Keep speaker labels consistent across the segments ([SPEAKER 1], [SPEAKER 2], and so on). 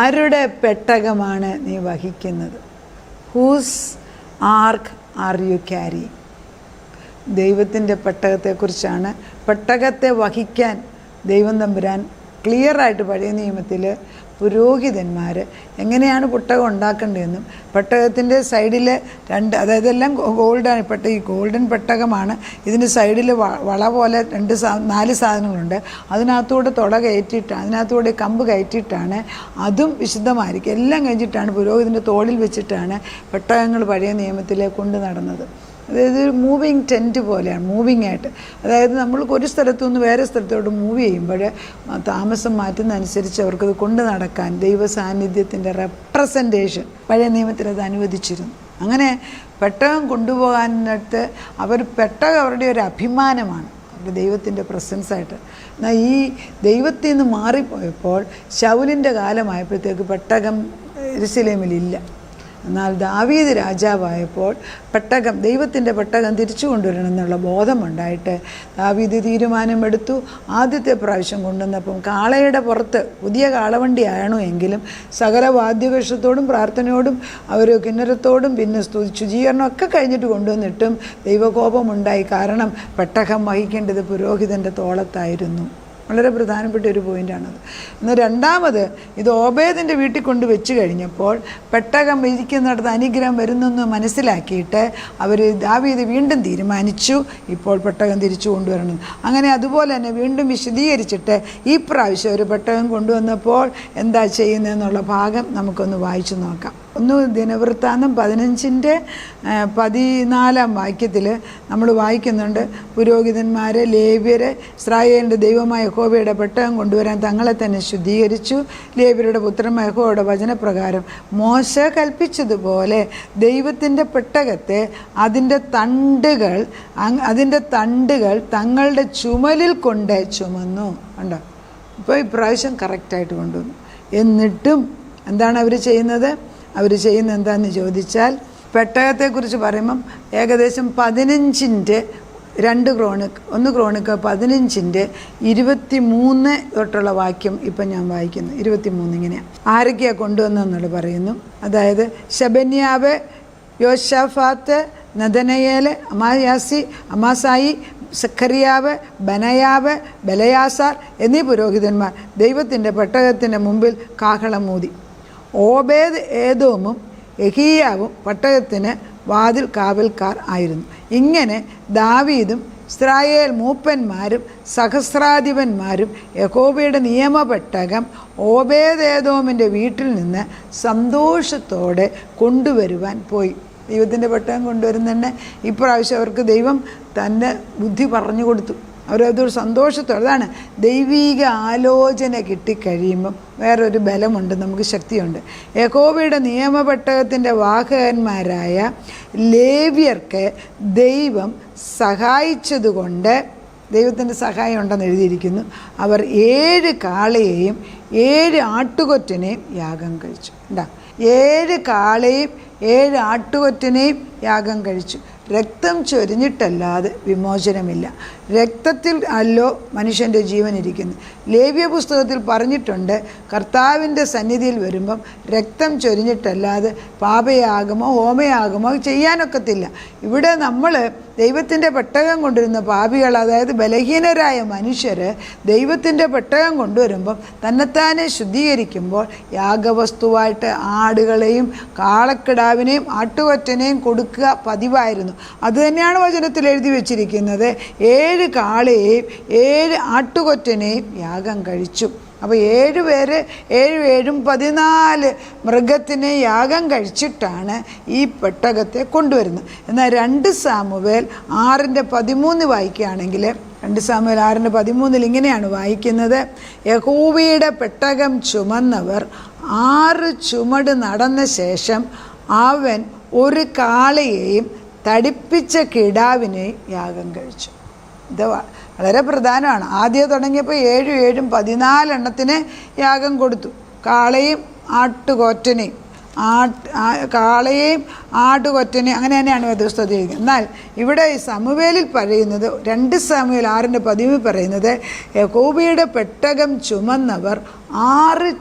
[SPEAKER 1] ആരുടെ പെട്ടകമാണ് നീ വഹിക്കുന്നത്? Who's ark are you carry? ദൈവത്തിൻ്റെ പെട്ടകത്തെക്കുറിച്ചാണ്. പെട്ടകത്തെ വഹിക്കാൻ ദൈവം തമ്പുരാൻ ക്ലിയറായിട്ട് പഴയ നിയമത്തിൽ പുരോഹിതന്മാർ എങ്ങനെയാണ് പെട്ടകം ഉണ്ടാക്കേണ്ടതെന്നും പെട്ടകത്തിൻ്റെ സൈഡിൽ അതായത് എല്ലാം ഗോൾഡാണ്. ഈ ഗോൾഡൻ പെട്ടകമാണ്. ഇതിൻ്റെ സൈഡിൽ വള പോലെ 4 സാധനങ്ങളുണ്ട്. അതിനകത്തൂടെ തുട കയറ്റിയിട്ടാണ്, അതിനകത്തൂടെ കമ്പ് കയറ്റിയിട്ടാണ്. അതും വിശുദ്ധമായിരിക്കും. എല്ലാം കഴിഞ്ഞിട്ടാണ് പുരോഹിതൻ്റെ തോളിൽ വെച്ചിട്ടാണ് പെട്ടകങ്ങൾ പഴയ നിയമത്തിൽ കൊണ്ടു നടന്നത്. അതായത് ഒരു മൂവിങ് ടെൻറ്റ് പോലെയാണ്, മൂവിങ് ആയിട്ട്. അതായത് നമ്മൾ ഒരു സ്ഥലത്തു നിന്ന് വേറെ സ്ഥലത്തോട്ട് മൂവ് ചെയ്യുമ്പോൾ താമസം മാറ്റുന്നതനുസരിച്ച് അവർക്കത് കൊണ്ടു നടക്കാൻ ദൈവ സാന്നിധ്യത്തിൻ്റെ റെപ്രസെൻറ്റേഷൻ പഴയ നിയമത്തിൽ അത് അനുവദിച്ചിരുന്നു. അങ്ങനെ പെട്ടകം കൊണ്ടുപോകാനായിട്ട് പെട്ടകം അവരുടെ ഒരു അഭിമാനമാണ്, അവരുടെ ദൈവത്തിൻ്റെ പ്രസൻസായിട്ട്. എന്നാൽ ഈ ദൈവത്തിൽ നിന്ന് മാറിപ്പോയപ്പോൾ ശൗലിൻ്റെ കാലമായപ്പോഴത്തേക്ക് പെട്ടകം യെരൂശലേമിലില്ല. എന്നാൽ ദാവീദ് രാജാവായപ്പോൾ ദൈവത്തിൻ്റെ പെട്ടകം തിരിച്ചു കൊണ്ടുവരണം എന്നുള്ള ബോധമുണ്ടായിട്ട് ദാവീദ് തീരുമാനമെടുത്തു. ആദ്യത്തെ പ്രാവശ്യം കൊണ്ടുവന്നപ്പം കാളയുടെ പുറത്ത് പുതിയ കാളവണ്ടി ആണോ എങ്കിലും സകല വാദ്യഘോഷത്തോടും പ്രാർത്ഥനയോടും അവർ കിന്നരത്തോടും പിന്നെ ശുചീകരണമൊക്കെ കഴിഞ്ഞിട്ട് കൊണ്ടുവന്നിട്ടും ദൈവകോപമുണ്ടായി. കാരണം പെട്ടകം വഹിക്കേണ്ടത് പുരോഹിതൻ്റെ തോളത്തായിരുന്നു. വളരെ പ്രധാനപ്പെട്ട ഒരു പോയിൻ്റാണത്. എന്നാൽ രണ്ടാമത് ഇത് ഓബേദിൻ്റെ വീട്ടിൽ കൊണ്ട് വെച്ച് കഴിഞ്ഞപ്പോൾ പെട്ടകം ഇരിക്കുന്നിടത്ത് അനുഗ്രഹം വരുന്നെന്ന് മനസ്സിലാക്കിയിട്ട് ദാവീദ് വീണ്ടും തീരുമാനിച്ചു ഇപ്പോൾ പെട്ടകം തിരിച്ചു കൊണ്ടുവരണം. അങ്ങനെ അതുപോലെ തന്നെ വീണ്ടും വിശദീകരിച്ചിട്ട് ഈ പ്രാവശ്യം ഒരു പെട്ടകം കൊണ്ടുവന്നപ്പോൾ എന്താ ചെയ്യുന്നതെന്നുള്ള ഭാഗം നമുക്കൊന്ന് വായിച്ചു നോക്കാം. 1 ദിനവൃത്താന്തം 15-ന്റെ 14-ാം വാക്യത്തിൽ നമ്മൾ വായിക്കുന്നുണ്ട്, പുരോഹിതന്മാരെ ലേവ്യരെ ഇസ്രായേലിൻ്റെ ദൈവമായ യഹോവയുടെ പെട്ടകം കൊണ്ടുവരാൻ തങ്ങളെ തന്നെ ശുദ്ധീകരിച്ചു. ലേവ്യരുടെ പുത്രന്മാർ യഹോവയുടെ വചനപ്രകാരം മോശെ കൽപ്പിച്ചതുപോലെ ദൈവത്തിൻ്റെ പെട്ടകത്തെ അതിൻ്റെ തണ്ടുകൾ തങ്ങളുടെ ചുമലിൽ കൊണ്ട് ചുമന്നു. ഉണ്ടോ? ഇപ്പോൾ ഇപ്രാവശ്യം കറക്റ്റായിട്ട് കൊണ്ടുവന്നു. എന്നിട്ടും എന്താണ് അവർ ചെയ്യുന്നത് എന്താണെന്ന് ചോദിച്ചാൽ, പെട്ടകത്തെക്കുറിച്ച് പറയുമ്പം ഏകദേശം 15-ന്റെ 2 ക്രോണിക്ക് 1 ക്രോണിക്ക് 15-ന്റെ 23 തൊട്ടുള്ള വാക്യം ഇപ്പം ഞാൻ വായിക്കുന്നു. 23 ഇങ്ങനെയാണ്. ആരൊക്കെയാണ് കൊണ്ടുവന്നെന്നുള്ളത് പറയുന്നു. അതായത് ശബന്യാവ്, യോശാഫാത്ത്, നദനയേൽ, അമാസായി, സഖറിയാവ്, ബനയാവ്, ബലയാസാർ എന്നീ പുരോഹിതന്മാർ ദൈവത്തിൻ്റെ പെട്ടകത്തിൻ്റെ മുമ്പിൽ കാഹളമൂതി. ഓബേദ് ഏദോമും യഹീയാവും പെട്ടകത്തിന് വാതിൽ കാവൽക്കാർ ആയിരുന്നു. ഇങ്ങനെ ദാവീദും ഇസ്രായേൽ മൂപ്പന്മാരും സഹസ്രാധിപന്മാരും യഹോവയുടെ നിയമപെട്ടകം ഓബേദ് ഏദോമിൻ്റെ വീട്ടിൽ നിന്ന് സന്തോഷത്തോടെ കൊണ്ടുവരുവാൻ പോയി. ദൈവത്തിൻ്റെ പെട്ടകം കൊണ്ടുവരുന്നതന്നെ ഇപ്രാവശ്യം അവർക്ക് ദൈവം തൻ്റെ ബുദ്ധി പറഞ്ഞു കൊടുത്തു. അവരതൊരു സന്തോഷത്തോടെ, അതാണ് ദൈവീക ആലോചന കിട്ടിക്കഴിയുമ്പം വേറൊരു ബലമുണ്ട്, നമുക്ക് ശക്തിയുണ്ട്. യഹോവയുടെ നിയമപെട്ടകത്തിൻ്റെ വാഹകന്മാരായ ലേവ്യർക്ക് ദൈവം സഹായിച്ചതുകൊണ്ട്, ദൈവത്തിൻ്റെ സഹായം ഉണ്ടെന്ന് എഴുതിയിരിക്കുന്നു, അവർ 7 കാളയെയും 7 ആട്ടുകൊറ്റനെയും യാഗം കഴിച്ചു. 7 കാളയും 7 ആട്ടുകൊറ്റനെയും യാഗം കഴിച്ചു. രക്തം ചൊരിഞ്ഞിട്ടല്ലാതെ വിമോചനമില്ല. രക്തത്തിൽ അല്ലോ മനുഷ്യൻ്റെ ജീവൻ ഇരിക്കുന്നു. ലേവ്യ പുസ്തകത്തിൽ പറഞ്ഞിട്ടുണ്ട്, കർത്താവിൻ്റെ സന്നിധിയിൽ വരുമ്പം രക്തം ചൊരിഞ്ഞിട്ടല്ലാതെ പാപയാഗമോ ഹോമയാഗമോ ചെയ്യാനൊക്കത്തില്ല. ഇവിടെ നമ്മൾ ദൈവത്തിൻ്റെ പെട്ടകം കൊണ്ടുവരുന്ന പാപികൾ, അതായത് ബലഹീനരായ മനുഷ്യർ ദൈവത്തിൻ്റെ പെട്ടകം കൊണ്ടുവരുമ്പം തന്നെത്താനെ ശുദ്ധീകരിക്കുമ്പോൾ യാഗവസ്തുവായിട്ട് ആടുകളെയും കാളക്കിടാവിനെയും ആട്ടുകൊറ്റനെയും കൊടുക്കുക പതിവായിരുന്നു. അതുതന്നെയാണ് വചനത്തിൽ എഴുതി വച്ചിരിക്കുന്നത്. 7 കാളയെയും 7 ആട്ടുകൊറ്റനെയും യാഗം കഴിച്ചു. അപ്പോൾ 7 പേര് 7 14 മൃഗത്തിനെ യാഗം കഴിച്ചിട്ടാണ് ഈ പെട്ടകത്തെ കൊണ്ടുവരുന്നത്. എന്നാൽ 2 സാമുവേൽ 6:13 വായിക്കുകയാണെങ്കിൽ 2 സാമുവേൽ 6:13 ഇങ്ങനെയാണ് വായിക്കുന്നത്, യഹോവയുടെ പെട്ടകം ചുമന്നവർ 6 ചുമട് നടന്ന ശേഷം അവൻ 1 കാളയെയും തടിപ്പിച്ച കിടാവിനെയും യാഗം കഴിച്ചു. ഇത് വളരെ പ്രധാനമാണ്. ആദ്യം തുടങ്ങിയപ്പോൾ 7 14 എണ്ണത്തിന് യാഗം കൊടുത്തു, കാളയും ആട്ടുകൊറ്റനെയും. കാളയെയും ആട്ടുകൊറ്റനെയും അങ്ങനെ തന്നെയാണ് വേദപുസ്തകത്തിൽ ചെയ്യുന്നത്. എന്നാൽ ഇവിടെ സമൂവേലിൽ പറയുന്നത് 2 സാമുവേൽ 6:10 പറയുന്നത് യഹോവയുടെ പെട്ടകം ചുമന്നവർ 6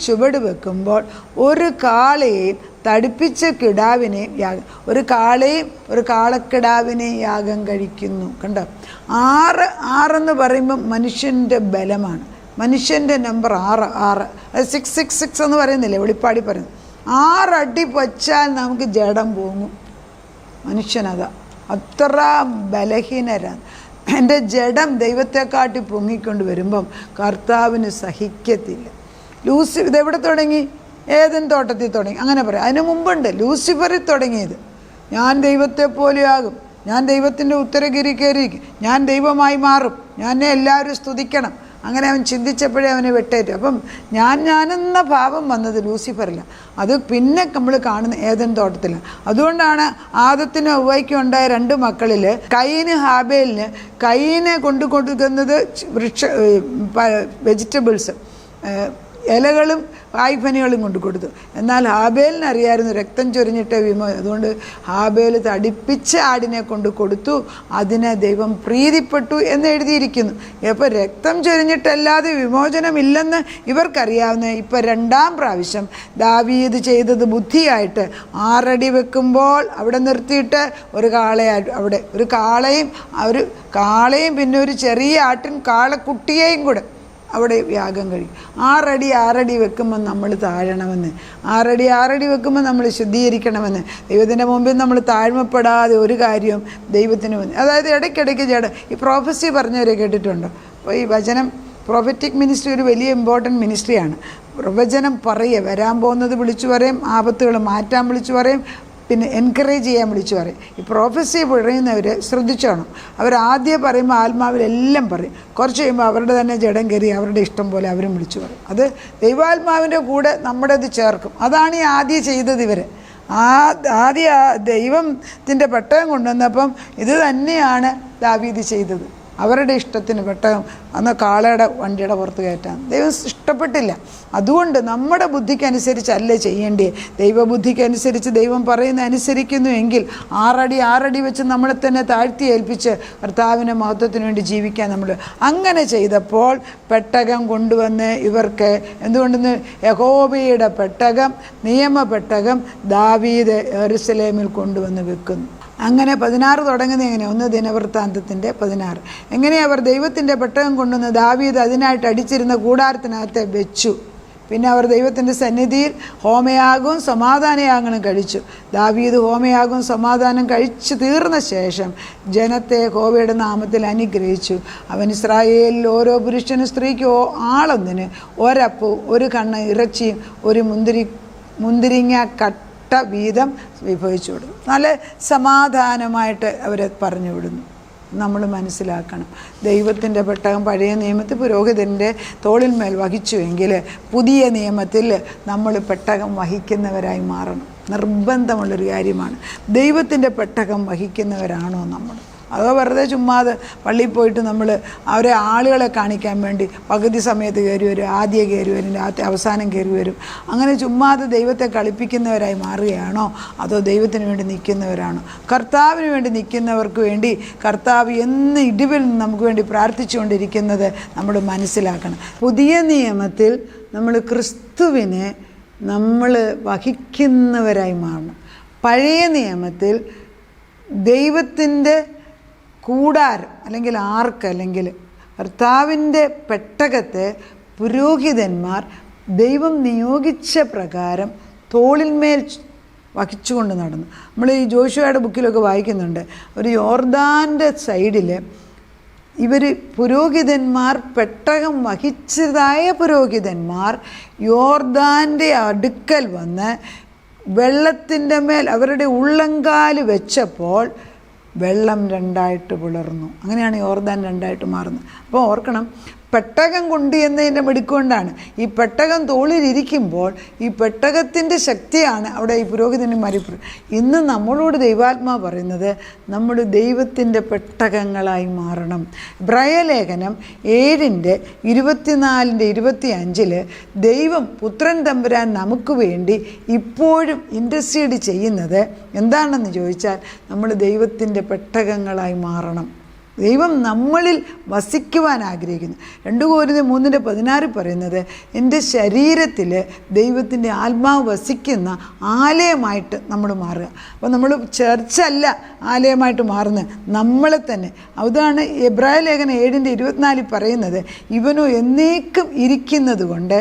[SPEAKER 1] ചുവട് വെക്കുമ്പോൾ ഒരു കാളയെയും തടിപ്പിച്ച കിടാവിനെയും യാഗം, ഒരു കാളയും ഒരു കാളക്കിടാവിനെയും യാഗം കഴിക്കുന്നു. കണ്ടോ, 6 പറയുമ്പം മനുഷ്യൻ്റെ ബലമാണ്. മനുഷ്യൻ്റെ നമ്പർ 6 അത് 666 എന്ന് പറയുന്നില്ലേ, വെളിപ്പാടി പറയുന്നത്. 6 അടി വച്ചാൽ നമുക്ക് ജഡം പോങ്ങും. മനുഷ്യനതാ, അത്ര ബലഹീനരാണ്. എൻ്റെ ജഡം ദൈവത്തെക്കാട്ടി പൊങ്ങിക്കൊണ്ട് വരുമ്പം കർത്താവിന് സഹിക്കത്തില്ല. ഇതെവിടെ തുടങ്ങി? ഏദൻ തോട്ടത്തിൽ തുടങ്ങി. അങ്ങനെ പറയാം. അതിന് മുമ്പുണ്ട് ലൂസിഫറിൽ തുടങ്ങിയത്. ഞാൻ ദൈവത്തെ പോലെയാകും, ഞാൻ ദൈവത്തിൻ്റെ ഉത്തരഗിരി കയറിയിരിക്കും, ഞാൻ ദൈവമായി മാറും, ഞാനെ എല്ലാവരും സ്തുതിക്കണം. അങ്ങനെ അവൻ ചിന്തിച്ചപ്പോഴേ അവനെ വെട്ടേറ്റു. അപ്പം ഞാനെന്ന ഭാവം വന്നത് ലൂസിഫറില്ല. അത് പിന്നെ നമ്മൾ കാണുന്ന ഏദൻ തോട്ടത്തിലാണ്. അതുകൊണ്ടാണ് ആദത്തിന് ഹവ്വയ്ക്കും ഉണ്ടായ 2 മക്കളിൽ കയീന് ഹാബേലിന് കയീനെ കൊടുക്കുന്നത് വെജിറ്റബിൾസ്, ഇലകളും കായ്ഫനികളും കൊണ്ട് കൊടുത്തു. എന്നാൽ ഹാബേലിന് അറിയായിരുന്നു രക്തം ചൊരിഞ്ഞിട്ട് അതുകൊണ്ട് ഹാബേൽ തടിപ്പിച്ച ആടിനെ കൊണ്ട് കൊടുത്തു. അതിനെ ദൈവം പ്രീതിപ്പെട്ടു എന്ന് എഴുതിയിരിക്കുന്നു. അപ്പോൾ രക്തം ചൊരിഞ്ഞിട്ടല്ലാതെ വിമോചനമില്ലെന്ന് ഇവർക്കറിയാവുന്ന ഇപ്പം 2ാം പ്രാവശ്യം ദാവീദ് ചെയ്തത് ബുദ്ധിയായിട്ട് 6 അടി വെക്കുമ്പോൾ അവിടെ നിർത്തിയിട്ട് ഒരു കാളയും പിന്നെ ഒരു ചെറിയ ആട്ടിൻ കാളക്കുട്ടിയെയും കൂടെ അവിടെ യാഗം കഴിയും. 6 അടി വെക്കുമ്പോൾ നമ്മൾ താഴണമെന്ന്, 6 അടി വെക്കുമ്പോൾ നമ്മൾ ശുദ്ധീകരിക്കണമെന്ന്. ദൈവത്തിൻ്റെ മുമ്പിൽ നമ്മൾ താഴ്മപ്പെടാതെ ഒരു കാര്യവും ദൈവത്തിന് മുന്നിൽ. അതായത് ഇടയ്ക്കിടയ്ക്ക് ഈ പ്രോഫസി പറഞ്ഞവരെ കേട്ടിട്ടുണ്ടോ? അപ്പോൾ ഈ വചനം പ്രോഫറ്റിക് മിനിസ്ട്രി ഒരു വലിയ ഇമ്പോർട്ടൻറ്റ് മിനിസ്ട്രിയാണ്. പ്രവചനം വരാൻ പോകുന്നത് വിളിച്ചു പറയും, ആപത്തുകൾ മാറ്റാൻ വിളിച്ചു പറയും, പിന്നെ എൻകറേജ് ചെയ്യാൻ വിളിച്ചു പറയും. ഈ പ്രോഫസി പറയുന്നവർ ശ്രദ്ധിച്ചോണം. അവരാദ്യം പറയുമ്പോൾ ആത്മാവിലെല്ലാം പറയും, കുറച്ച് കഴിയുമ്പോൾ അവരുടെ തന്നെ ജഡം കയറി അവരുടെ ഇഷ്ടം പോലെ അവരും വിളിച്ചു പറയും. അത് ദൈവാത്മാവിൻ്റെ കൂടെ നമ്മുടെ ഇത് ചേർക്കും. അതാണ് ഈ ആദ്യം ചെയ്തത് ഇവർ. ആദ്യം ദൈവത്തിൻ്റെ പെട്ടകം കൊണ്ടുവന്നപ്പം ഇത് തന്നെയാണ് ദാവീദ് ചെയ്തത്. അവരുടെ ഇഷ്ടത്തിന് പെട്ടകം അന്ന് കാളയുടെ വണ്ടിയുടെ പുറത്ത് കയറ്റാൻ ദൈവം ഇഷ്ടപ്പെട്ടില്ല. അതുകൊണ്ട് നമ്മുടെ ബുദ്ധിക്കനുസരിച്ചല്ല ചെയ്യേണ്ടേ, ദൈവബുദ്ധിക്കനുസരിച്ച് ദൈവം പറയുന്ന അനുസരിക്കുന്നു എങ്കിൽ 6 അടി വെച്ച് നമ്മളെ തന്നെ താഴ്ത്തി ഏൽപ്പിച്ച് കർത്താവിൻ്റെ മഹത്വത്തിന് വേണ്ടി ജീവിക്കാൻ നമ്മൾ അങ്ങനെ ചെയ്തപ്പോൾ പെട്ടകം കൊണ്ടുവന്ന് ഇവർക്ക് എന്തുകൊണ്ടെന്ന് യഹോവയുടെ പെട്ടകം, നിയമപെട്ടകം ദാവീദ് യെരൂശലേമിൽ കൊണ്ടുവന്ന് വെക്കുന്നു. അങ്ങനെ 16 തുടങ്ങുന്നത് എങ്ങനെ? 1 ദിനവൃത്താന്തത്തിൻ്റെ 16. എങ്ങനെ അവർ ദൈവത്തിൻ്റെ പെട്ടകം കൊണ്ടുവന്ന് ദാവീദ് അതിനായിട്ട് അടിച്ചിരുന്ന കൂടാരത്തിനകത്ത് വെച്ചു. പിന്നെ അവർ ദൈവത്തിൻ്റെ സന്നിധിയിൽ ഹോമയാഗവും സമാധാനയാഗങ്ങളും കഴിച്ചു. ദാവീദ് ഹോമയാഗവും സമാധാനം കഴിച്ചു തീർന്ന ശേഷം ജനത്തെ യഹോവയുടെ നാമത്തിൽ അനുഗ്രഹിച്ചു. അവൻ ഇസ്രായേലിൽ ഓരോ പുരുഷനും സ്ത്രീക്കും ആളൊന്നിന് ഒരപ്പവും 1 കണ്ണ് ഇറച്ചിയും 1 മുന്തിരിങ്ങ കട്ട വീതം വിഭവിച്ചു വിടുന്നു. നല്ല സമാധാനമായിട്ട് അവരെ പറഞ്ഞു വിടുന്നു. നമ്മൾ മനസ്സിലാക്കണം, ദൈവത്തിൻ്റെ പെട്ടകം പഴയ നിയമത്തിൽ പുരോഹിതൻ്റെ തോളിന്മേൽ വഹിച്ചുവെങ്കിൽ പുതിയ നിയമത്തിൽ നമ്മൾ പെട്ടകം വഹിക്കുന്നവരായി മാറണം. നിർബന്ധമുള്ളൊരു കാര്യമാണ്. ദൈവത്തിൻ്റെ പെട്ടകം വഹിക്കുന്നവരാണോ നമ്മൾ? അതോ വെറുതെ ചുമ്മാതെ പള്ളിയിൽ പോയിട്ട് നമ്മൾ അവരെ ആളുകളെ കാണിക്കാൻ വേണ്ടി പകുതി സമയത്ത് കയറി വരും, ആദ്യം കയറി വരും, രാത്രി അവസാനം കയറി വരും, അങ്ങനെ ചുമ്മാതെ ദൈവത്തെ കളിപ്പിക്കുന്നവരായി മാറുകയാണോ? അതോ ദൈവത്തിന് വേണ്ടി നിൽക്കുന്നവരാണോ? കർത്താവിന് വേണ്ടി നിൽക്കുന്നവർക്ക് വേണ്ടി കർത്താവ് എന്ന് ഇടിവിൽ നമുക്ക് വേണ്ടി പ്രാർത്ഥിച്ചുകൊണ്ടിരിക്കുന്നത് നമ്മൾ മനസ്സിലാക്കണം. പുതിയ നിയമത്തിൽ നമ്മൾ ക്രിസ്തുവിനെ നമ്മൾ വഹിക്കുന്നവരായി മാറണം. പഴയ നിയമത്തിൽ ദൈവത്തിൻ്റെ കൂടാരം അല്ലെങ്കിൽ ആർക്ക് അല്ലെങ്കിൽ കർത്താവിൻ്റെ പെട്ടകത്തെ പുരോഹിതന്മാർ ദൈവം നിയോഗിച്ച പ്രകാരം തോളിന്മേൽ വഹിച്ചുകൊണ്ട് നടന്നു. നമ്മൾ ഈ ജോഷുവയുടെ ബുക്കിലൊക്കെ വായിക്കുന്നുണ്ട്, ഒരു യോർദാൻ്റെ സൈഡിൽ ഇവർ പുരോഹിതന്മാർ പെട്ടകം വഹിച്ചതായ പുരോഹിതന്മാർ യോർദാൻ്റെ അടുക്കൽ വന്ന് വെള്ളത്തിൻ്റെ മേൽ അവരുടെ ഉള്ളങ്കാല് വെച്ചപ്പോൾ വെള്ളം 2 പിളർന്നു. അങ്ങനെയാണ് യോർദാൻ 2 മാറുന്നത്. അപ്പോൾ ഓർക്കണം, പെട്ടകം കൊണ്ട് എന്നതിൻ്റെ മിടുക്കൊണ്ടാണ്. ഈ പെട്ടകം തോളിലിരിക്കുമ്പോൾ ഈ പെട്ടകത്തിൻ്റെ ശക്തിയാണ് അവിടെ ഈ പുരോഹിതന്മാർ. ഇന്ന് നമ്മളോട് ദൈവാത്മാവ് പറയുന്നത് നമ്മൾ ദൈവത്തിൻ്റെ പെട്ടകങ്ങളായി മാറണം. ഇബ്രായലേഖനം 7:24-25 ദൈവം പുത്രൻ തമ്പുരാൻ നമുക്ക് വേണ്ടി ഇപ്പോഴും ഇൻ്റർസീഡ് ചെയ്യുന്നത് എന്താണെന്ന് ചോദിച്ചാൽ നമ്മൾ ദൈവത്തിൻ്റെ പെട്ടകങ്ങളായി മാറണം. ദൈവം നമ്മളിൽ വസിക്കുവാൻ ആഗ്രഹിക്കുന്നു. 2 കൊരിന്ത്യർ 3:16 പറയുന്നത് എൻ്റെ ശരീരത്തിൽ ദൈവത്തിൻ്റെ ആത്മാവ് വസിക്കുന്ന ആലയമായിട്ട് നമ്മൾ മാറുക. അപ്പോൾ നമ്മൾ ചർച്ചല്ല ആലയമായിട്ട് മാറുന്നത്, നമ്മളെ തന്നെ. അതാണ് എബ്രായലേഖനം 7:24 പറയുന്നത്, ഇവനോ എന്നേക്കും ഇരിക്കുന്നത് കൊണ്ട്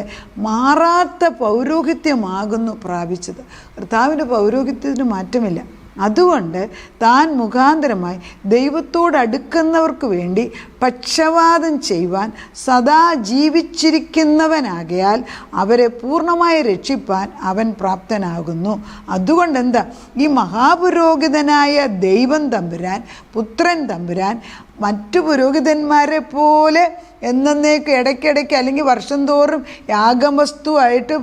[SPEAKER 1] മാറാത്ത പൗരോഹിത്യമാകുന്നു പ്രാപിച്ചത്. കർത്താവിൻ്റെ പൗരോഹിത്യത്തിന് മാറ്റമില്ല. അതുകൊണ്ട് താൻ മുഖാന്തരമായി ദൈവത്തോടടുക്കുന്നവർക്ക് വേണ്ടി പക്ഷവാദം ചെയ്യുവാൻ സദാ ജീവിച്ചിരിക്കുന്നവനാകയാൽ അവരെ പൂർണ്ണമായി രക്ഷിപ്പാൻ അവൻ പ്രാപ്തനാകുന്നു. അതുകൊണ്ട് എന്താ, ഈ മഹാപുരോഹിതനായ ദൈവം തമ്പുരാൻ, പുത്രൻ തമ്പുരാൻ മറ്റു പുരോഹിതന്മാരെ പോലെ എന്നേക്ക് ഇടയ്ക്കിടയ്ക്ക് അല്ലെങ്കിൽ വർഷം തോറും യാഗവസ്തുവായിട്ട്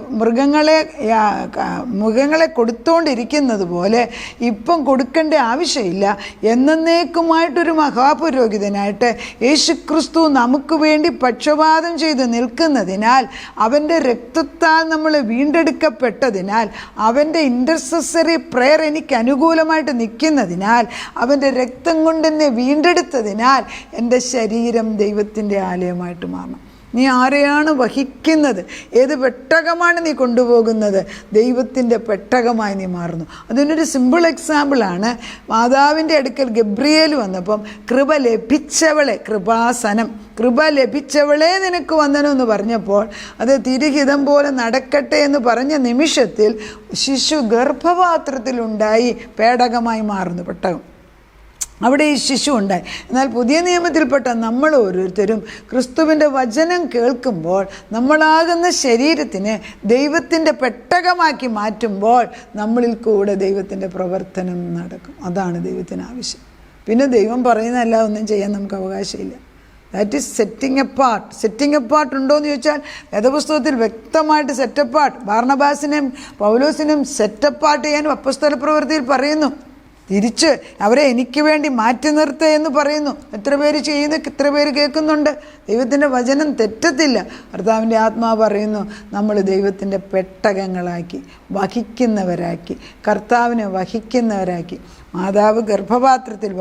[SPEAKER 1] മൃഗങ്ങളെ കൊടുത്തുകൊണ്ടിരിക്കുന്നത് പോലെ ഇപ്പം കൊടുക്കേണ്ട ആവശ്യമില്ല. എന്നേക്കുമായിട്ടൊരു മഹാപുരോഹിതനായിട്ട് യേശുക്രിസ്തു നമുക്ക് വേണ്ടി പക്ഷപാതം ചെയ്ത് നിൽക്കുന്നതിനാൽ, അവൻ്റെ രക്തത്താൽ നമ്മൾ വീണ്ടെടുക്കപ്പെട്ടതിനാൽ, അവൻ്റെ ഇൻ്റർസെസറി പ്രെയർ എനിക്ക് അനുകൂലമായിട്ട് നിൽക്കുന്നതിനാൽ, അവൻ്റെ രക്തം കൊണ്ട് എന്നെ വീണ്ടെടുത്തതിനാൽ എൻ്റെ ശരീരം ദൈവത്തിൻ്റെ ആലയമായിട്ട് മാറണം. നീ ആരെയാണ് വഹിക്കുന്നത്? ഏത് പെട്ടകമാണ് നീ കൊണ്ടുപോകുന്നത്? ദൈവത്തിൻ്റെ പെട്ടകമായി നീ മാറുന്നു. അതിനൊരു സിമ്പിൾ എക്സാമ്പിളാണ്, മാതാവിൻ്റെ അടുക്കൽ ഗബ്രിയേൽ വന്നപ്പം കൃപ ലഭിച്ചവളെ, കൃപാസനം, കൃപ ലഭിച്ചവളെ നിനക്ക് വന്ദനമെന്ന് പറഞ്ഞപ്പോൾ അത് തിരുഹിതം പോലെ നടക്കട്ടെ എന്ന് പറഞ്ഞ നിമിഷത്തിൽ ശിശു ഗർഭപാത്രത്തിലുണ്ടായി പേടകമായി മാറുന്നു പെട്ടകം. അവിടെ ഈ ശിശു ഉണ്ടായി. എന്നാൽ പുതിയ നിയമത്തിൽപ്പെട്ട നമ്മൾ ഓരോരുത്തരും ക്രിസ്തുവിൻ്റെ വചനം കേൾക്കുമ്പോൾ നമ്മളാകുന്ന ശരീരത്തിനെ ദൈവത്തിൻ്റെ പെട്ടകമാക്കി മാറ്റുമ്പോൾ നമ്മളിൽ കൂടെ ദൈവത്തിൻ്റെ പ്രവർത്തനം നടക്കും. അതാണ് ദൈവത്തിന് ആവശ്യം. പിന്നെ ദൈവം പറയുന്നതല്ല ഒന്നും ചെയ്യാൻ നമുക്ക് അവകാശമില്ല. That is setting apart. Setting apart ഉണ്ടോ എന്ന് ചോദിച്ചാൽ വേദപുസ്തകത്തിൽ വ്യക്തമായിട്ട് സെറ്റപ്പാർട്ട്, ബാർണബാസിനെയും പൗലോസിനെയും സെറ്റപ്പാർട്ട് ചെയ്യാനും അപ്പോസ്തല പ്രവൃത്തിയിൽ പറയുന്നു. തിരിച്ച് അവരെ എനിക്ക് വേണ്ടി മാറ്റി നിർത്തുക എന്ന് പറയുന്നു. എത്ര പേര് ചെയ്യുന്നു, എത്ര പേര് കേൾക്കുന്നുണ്ട്? ദൈവത്തിൻ്റെ വചനം തെറ്റത്തില്ല. കർത്താവിൻ്റെ ആത്മാവ് പറയുന്നു, നമ്മൾ ദൈവത്തിൻ്റെ പെട്ടകങ്ങളാക്കി, വഹിക്കുന്നവരാക്കി, കർത്താവിനെ വഹിക്കുന്നവരാക്കി. മാതാവ് ഗർഭപാത്രത്തിൽ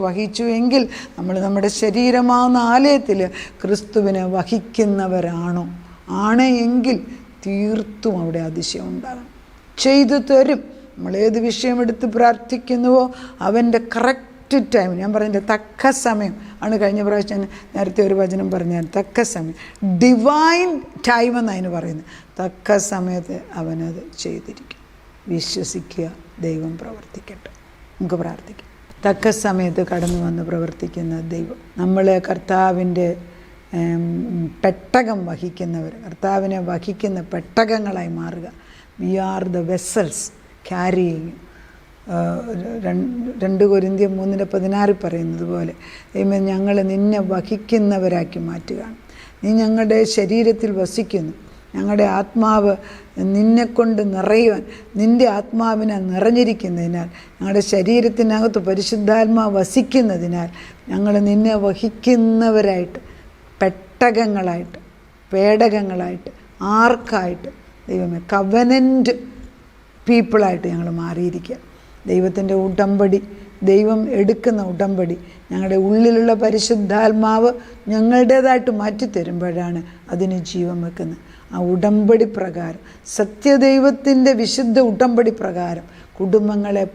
[SPEAKER 1] വഹിച്ചു എങ്കിൽ നമ്മൾ നമ്മുടെ ശരീരമാവുന്ന ആലയത്തിൽ ക്രിസ്തുവിനെ വഹിക്കുന്നവരാണോ? ആണെങ്കിൽ തീർത്തും അവിടെ അതിശയം ഉണ്ടാകണം. ചെയ്തു തരും. നമ്മളേത് വിഷയമെടുത്ത് പ്രാർത്ഥിക്കുന്നുവോ അവൻ്റെ കറക്റ്റ് ടൈം, ഞാൻ പറഞ്ഞതിൻ്റെ തക്ക സമയം ആണ്. കഴിഞ്ഞ പ്രാവശ്യം നേരത്തെ ഒരു വചനം പറഞ്ഞാൽ തക്ക സമയം, ഡിവൈൻ ടൈം എന്നതിന് പറയുന്നത്. തക്ക സമയത്ത് അവനത് ചെയ്തിരിക്കും. വിശ്വസിക്കുക, ദൈവം പ്രവർത്തിക്കട്ടെ. നമുക്ക് പ്രാർത്ഥിക്കാം. തക്ക സമയത്ത് കടന്നു വന്ന് പ്രവർത്തിക്കുന്ന ദൈവം, നമ്മൾ കർത്താവിൻ്റെ പെട്ടകം വഹിക്കുന്നവർ, കർത്താവിനെ വഹിക്കുന്ന പെട്ടകങ്ങളായി മാറുക. We are the vessels carrying. 2 കൊരിന്ത്യർ 3:16 പറയുന്നത് പോലെ ദൈവമേ, ഞങ്ങൾ നിന്നെ വഹിക്കുന്നവരാക്കി മാറ്റുകയാണ്. നീ ഞങ്ങളുടെ ശരീരത്തിൽ വസിക്കുന്നു. ഞങ്ങളുടെ ആത്മാവ് നിന്നെക്കൊണ്ട് നിറയുവാൻ, നിൻ്റെ ആത്മാവിനെ നിറഞ്ഞിരിക്കുന്നതിനാൽ, ഞങ്ങളുടെ ശരീരത്തിനകത്ത് പരിശുദ്ധാത്മാവ് വസിക്കുന്നതിനാൽ ഞങ്ങൾ നിന്നെ വഹിക്കുന്നവരായിട്ട്, പെട്ടകങ്ങളായിട്ട്, പേടകങ്ങളായിട്ട്, ആർക്കായിട്ട് ദൈവമേ, കവനൻ്റ് പീപ്പിളായിട്ട് ഞങ്ങൾ മാറിയിരിക്കുക. ദൈവത്തിൻ്റെ ഉടമ്പടി, ദൈവം എടുക്കുന്ന ഉടമ്പടി, ഞങ്ങളുടെ ഉള്ളിലുള്ള പരിശുദ്ധാത്മാവ് ഞങ്ങളുടേതായിട്ട് മാറ്റിത്തരുമ്പോഴാണ് അതിന് ജീവൻ വെക്കുന്നത്. ആ ഉടമ്പടി പ്രകാരം, സത്യദൈവത്തിൻ്റെ വിശുദ്ധ ഉടമ്പടി പ്രകാരം കുടുംബങ്ങളെ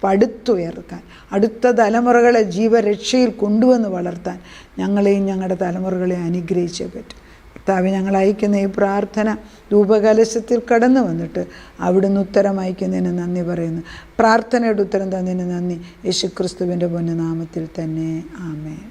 [SPEAKER 1] പടുത്തുയർക്കാൻ, അടുത്ത തലമുറകളെ ജീവരക്ഷയിൽ കൊണ്ടുവന്ന് വളർത്താൻ ഞങ്ങളെയും ഞങ്ങളുടെ തലമുറകളെയും അനുഗ്രഹിച്ചേ പറ്റും. കർത്താവ്, ഞങ്ങൾ അയക്കുന്ന ഈ പ്രാർത്ഥന ധൂപകലശത്തിൽ കടന്നു വന്നിട്ട് അവിടുന്ന് ഉത്തരം അയക്കുന്നതിന് നന്ദി പറയുന്നു. പ്രാർത്ഥനയുടെ ഉത്തരം തന്നതിന് നന്ദി. യേശുക്രിസ്തുവിൻ്റെ പൊന്നുനാമത്തിൽ തന്നെ. ആമേൻ.